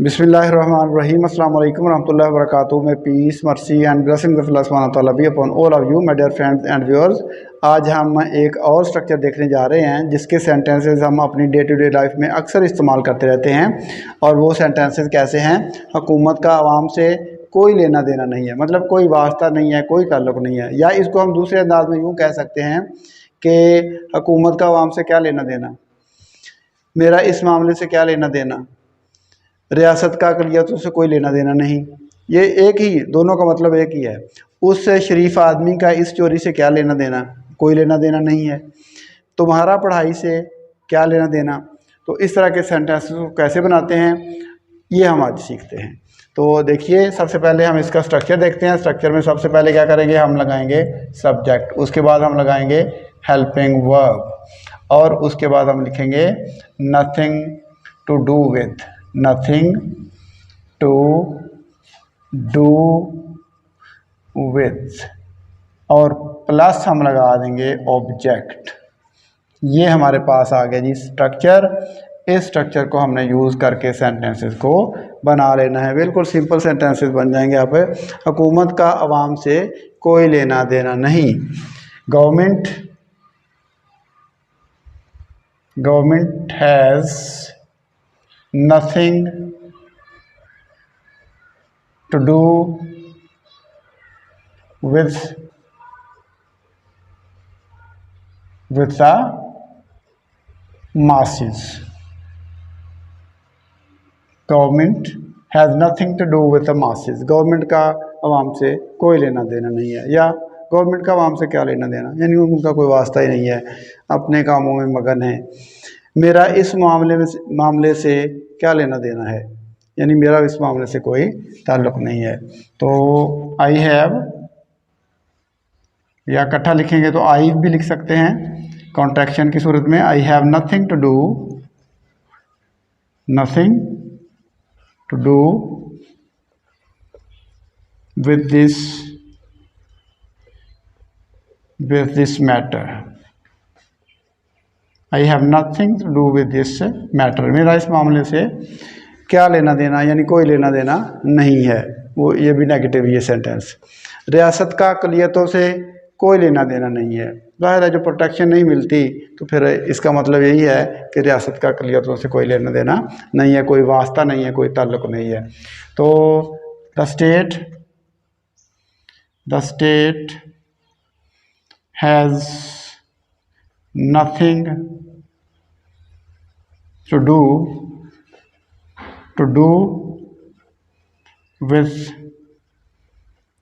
बिस्मिल्लाहिर्रहमानिर्रहीम अस्सलाम वालेकुम रहमतुल्लाहि व बरकातुहू। मैं peace mercy and blessing of Allah सुब्हानहू व तआला be upon all of you my dear friends and viewers. आज हम एक और स्ट्रक्चर देखने जा रहे हैं जिसके सेंटेंसेस हम अपनी डे टू डे लाइफ में अक्सर इस्तेमाल करते रहते हैं। और वो सेंटेंसेस कैसे हैं? हुकूमत का आवाम से कोई लेना देना नहीं है, मतलब कोई वास्ता नहीं है, कोई ताल्लुक़ नहीं है। या इसको हम दूसरे अंदाज में यूँ कह सकते हैं कि हुकूमत का आवाम से क्या लेना देना, मेरा इस मामले से क्या लेना देना, रियासत का अक़लियतों से कोई लेना देना नहीं। ये एक ही, दोनों का मतलब एक ही है। उस शरीफ आदमी का इस चोरी से क्या लेना देना, कोई लेना देना नहीं है। तुम्हारा पढ़ाई से क्या लेना देना। तो इस तरह के सेंटेंसेस को कैसे बनाते हैं ये हम आज सीखते हैं। तो देखिए, सबसे पहले हम इसका स्ट्रक्चर देखते हैं। स्ट्रक्चर में सबसे पहले क्या करेंगे, हम लगाएंगे सब्जेक्ट, उसके बाद हम लगाएंगे हेल्पिंग वर्ब, और उसके बाद हम लिखेंगे nothing to do with, nothing to do with, और प्लस हम लगा देंगे ऑब्जेक्ट। ये हमारे पास आ गया जी स्ट्रक्चर। इस स्ट्रक्चर को हमने यूज़ करके सेंटेंसेस को बना लेना है। बिल्कुल सिंपल सेंटेंसेस बन जाएंगे यहाँ पे। हुकूमत का अवाम से कोई लेना देना नहीं। Government has nothing to do with the masses. Government has nothing to do with the masses. Government का आवाम से कोई लेना देना नहीं है। या गवर्नमेंट का आवाम से क्या लेना देना, यानी उनका कोई वास्ता ही नहीं है, अपने कामों में मगन है। मेरा इस मामले से क्या लेना देना है, यानी मेरा इस मामले से कोई ताल्लुक़ नहीं है। तो आई हैव, या इकट्ठा लिखेंगे तो आई भी लिख सकते हैं कॉन्ट्रैक्शन की सूरत में। I have nothing to do with this matter. I have nothing to do with this matter. मेरा इस मामले से क्या लेना देना, यानी कोई लेना देना नहीं है। वो ये भी नेगेटिव ये सेंटेंस। रियासत का अक़लियतों से कोई लेना देना नहीं है। ज़ाहिर है, जो प्रोटेक्शन नहीं मिलती तो फिर इसका मतलब यही है कि रियासत का अक़लियतों से कोई लेना देना नहीं है, कोई वास्ता नहीं है, कोई ताल्लुक़ नहीं है। तो the state has nothing to do with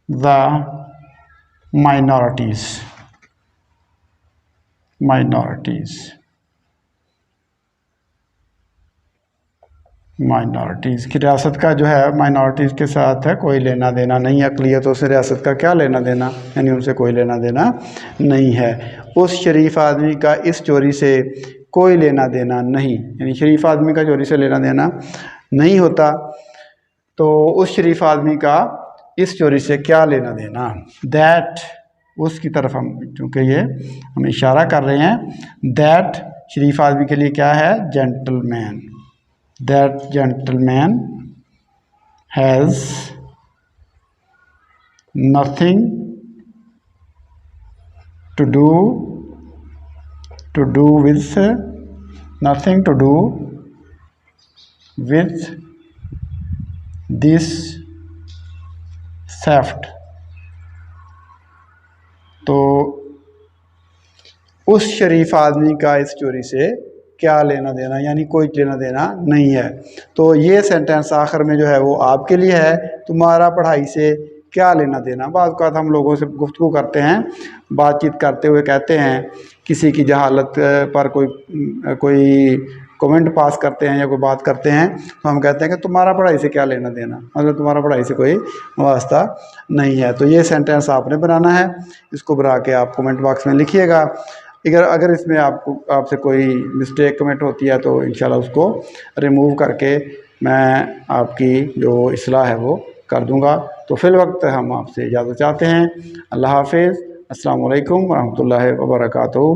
the minorities। की रियासत का जो है माइनॉरिटीज़ के साथ है कोई लेना देना नहीं है। अक़लियतों से रियासत का क्या लेना देना, यानी उनसे कोई लेना देना नहीं है। उस शरीफ आदमी का इस चोरी से कोई लेना देना नहीं, यानी शरीफ आदमी का चोरी से लेना देना नहीं होता, तो उस शरीफ आदमी का इस चोरी से क्या लेना देना। दैट, उसकी तरफ हम, चूँकि ये हम इशारा कर रहे हैं, दैट शरीफ आदमी के लिए क्या है, gentleman. That gentleman has nothing to do with this theft। तो उस शरीफ आदमी का इस चोरी से क्या लेना देना, यानी कोई लेना देना नहीं है। तो ये सेंटेंस आखिर में जो है वो आपके लिए है। तुम्हारा पढ़ाई से क्या लेना देना। बात का हम लोगों से गुफ्तगू करते हैं, बातचीत करते हुए कहते हैं, किसी की जहालत पर कोई कमेंट पास करते हैं या कोई बात करते हैं, तो हम कहते हैं कि तुम्हारा पढ़ाई से क्या लेना देना, मतलब तुम्हारा पढ़ाई से कोई वास्ता नहीं है। तो ये सेंटेंस आपने बनाना है। इसको बना के आप कमेंट बॉक्स में लिखिएगा। अगर इसमें आपसे कोई मिस्टेक कमेंट होती है तो इंशाल्लाह उसको रिमूव करके मैं आपकी जो इस्लाह है वो कर दूंगा। तो फिल वक्त हम आपसे इजाज़त चाहते हैं। अल्लाह हाफिज़। अस्सलामु अलैकुम व रहमतुल्लाहि व बरकातुहू।